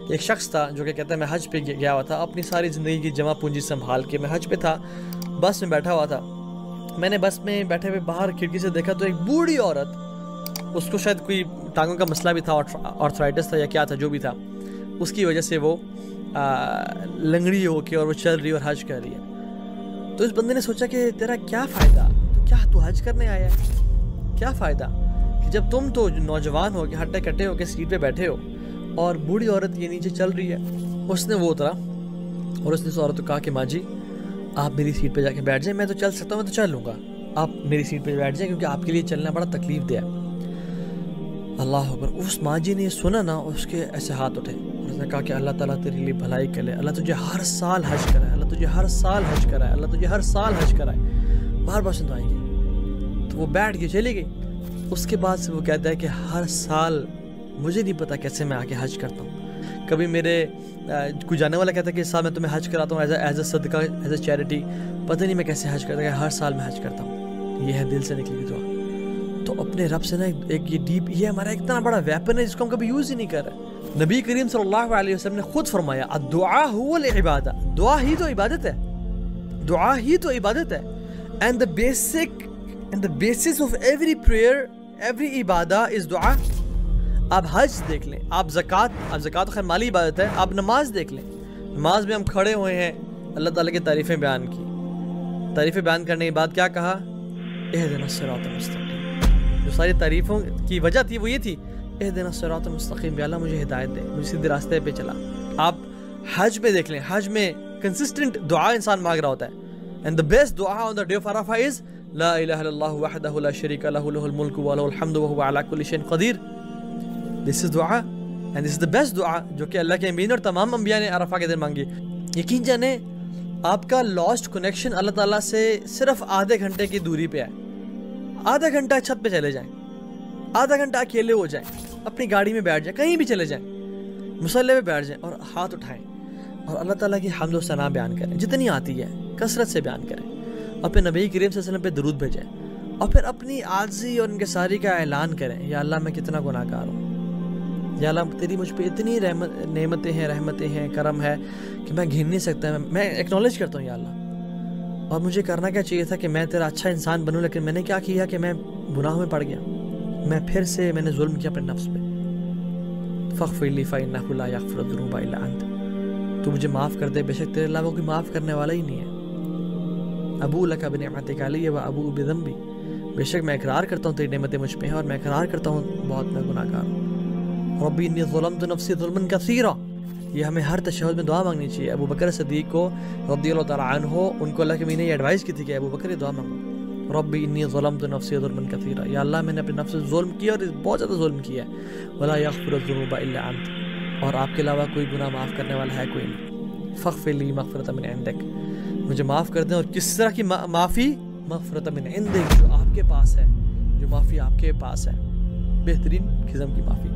ایک شخص تھا جو کہ کہتا ہے میں حج پہ گیا ہوا تھا، اپنی ساری زندگی کی جمع پونجی سنبھال کے میں حج پہ تھا، بس میں بیٹھا ہوا تھا، میں نے بس میں بیٹھے ہوئے باہر کھڑکی سے دیکھا تو ایک بوڑھی عورت، اس کو شاید کوئی ٹانگوں کا مسئلہ بھی تھا، آرتھرائٹس تھا یا کیا تھا، جو بھی تھا، اس کی وجہ سے وہ لنگڑی ہو کے اور وہ چل رہی اور حج کر رہی ہے۔ تو اس بندے نے سوچا کہ تیرا کیا فائدہ، تو حج کرنے آیا ہے، کیا فائدہ کہ جب تم تو نوجوان ہو کے ہٹے کٹے ہو کے سیٹ پہ بیٹھے ہو اور بوڑھی عورت یہ نیچے چل رہی ہے۔ اس نے وہ اترا اور اس نے اس عورت کو کہا کہ ماں جی آپ میری سیٹ پہ جا کے بیٹھ جائیں، میں تو چل سکتا ہوں، میں تو چل لوں گا، آپ میری سیٹ پہ بیٹھ جائیں کیونکہ آپ کے لیے چلنا بڑا تکلیف دہ ہے۔ اللہ اکبر۔ اس ماں جی نے یہ سنا نا، اس کے ایسے ہاتھ اٹھے اور اس نے کہا کہ اللہ تعالیٰ تیرے لیے بھلائی کرے، اللہ تجھے ہر سال حج کرائے، اللہ تجھے ہر سال حج کرائے، اللہ تجھے ہر سال حج کرائے، بار بار سنوائیں گے۔ تو وہ بیٹھ کے چلی گئی۔ اس کے بعد سے وہ کہتا ہے کہ ہر سال مجھے نہیں پتا کیسے میں آ کے حج کرتا ہوں، کبھی میرے کوئی جانے والا کہتا ہے کہ اس سال میں تمہیں حج کراتا ہوں ایز اے صدقہ، ایز اے چیریٹی، پتہ نہیں میں کیسے حج کرتا کہ ہر سال میں حج کرتا ہوں۔ یہ ہے دل سے نکلی دعا۔ تو اپنے رب سے نا ایک یہ ڈیپ، یہ ہمارا اتنا بڑا ویپن ہے جس کو ہم کبھی یوز ہی نہیں کر رہے۔ نبی کریم صلی اللہ علیہ وسلم نے خود فرمایا الدعاء هو العبادہ، دعا ہی تو عبادت ہے، دعا ہی تو عبادت ہے۔ And the basis of every prayer, every Ubadah is دعا۔ آپ حج دیکھ لیں، آپ زکوٰۃ خیر مالی عبادت ہے، آپ نماز دیکھ لیں، نماز میں ہم کھڑے ہوئے ہیں، اللہ تعالیٰ کی تعریفیں بیان کی، تعریفیں بیان کرنے کے بعد کیا کہا؟ اہدنا الصراط المستقیم۔ جو ساری تعریفوں کی وجہ تھی وہ یہ تھی اہدنا الصراط المستقیم، یا اللہ مجھے ہدایت دے، مجھے سیدھے راستے پہ چلا۔ آپ حج پہ دیکھ لیں، حج میں کنسسٹنٹ دعا انسان مانگ رہا ہوتا ہے، and the best دعا on the day of Arafah is لا الہ الا اللہ وحدہ لا شریک لہ لہ الملک ولہ الحمد وہو علی کل شیء قدیر۔ This is دعا and this is the best دعا جو کہ اللہ کے امین اور تمام انبیاء نے عرفہ کے دن مانگی۔ یقین جانیں آپ کا لاسٹ کنیکشن اللہ تعالیٰ سے صرف آدھے گھنٹے کی دوری پہ ہے۔ آدھا گھنٹہ چھت پہ چلے جائیں، آدھا گھنٹہ اکیلے ہو جائیں، اپنی گاڑی میں بیٹھ جائیں، کہیں بھی چلے جائیں، مصلی پہ بیٹھ جائیں اور ہاتھ اٹھائیں اور اللہ تعالیٰ کی حمد و ثنا بیان کریں، جتنی آتی ہے کثرت سے بیان کریں، اور پھر نبی کریم صلی اللہ علیہ وسلم پہ درود بھیجیں، اور پھر اپنی عاجزی اور انکساری کا اعلان کریں، یا اللہ میں کتنا گناہ گار ہوں، یا اللہ تیری مجھ پہ اتنی نعمتیں ہیں، رحمتیں ہیں، کرم ہے کہ میں گھن نہیں سکتا، میں ایکنالج کرتا ہوں یا اللہ، اور مجھے کرنا کیا چاہیے تھا کہ میں تیرا اچھا انسان بنوں، لیکن میں نے کیا کیا کہ میں گناہوں میں پڑ گیا، میں پھر سے میں نے ظلم کیا اپنے نفس پہ۔ فاغفر لی فإنہ لا یغفر الذنوب الا انت، تو مجھے معاف کر دے، بے شک تیرے علاوہ کوئی معاف کرنے والا ہی نہیں ہے۔ ابو لک بنعمتک علی و ابو بذنبی، بے شک میں اقرار کرتا ہوں تیری نعمتیں مجھ پہ ہیں اور میں اقرار کرتا ہوں بہت میں گناہ گار ہوں۔ ربی انی ظلمت نفسی ظلما کثیرا، یہ ہمیں ہر تشہد میں دعا مانگنی چاہیے۔ ابو بکر صدیق کو رضی اللہ تعالیٰ عنہ، ان کو اللہ کے مین نے یہ ایڈوائز کی تھی کہ ابو بکر یہ دعا مانگو، ربی انی ظلمت نفسی ظلما کثیرا، یا اللہ میں نے اپنے نفس سے ظلم کیا اور بہت زیادہ ظلم کیا ہے، ولا یغفر الذنوب الا انت، اور آپ کے علاوہ کوئی گناہ معاف کرنے والا ہے کوئی نہیں۔ فاغفر لی مغفرۃ من عندک، مجھے معاف کر دیں، اور کس طرح کی معافی؟ مغفرۃ من عندک، جو آپ کے پاس ہے، جو معافی آپ کے پاس ہے، بہترین قسم کی معافی۔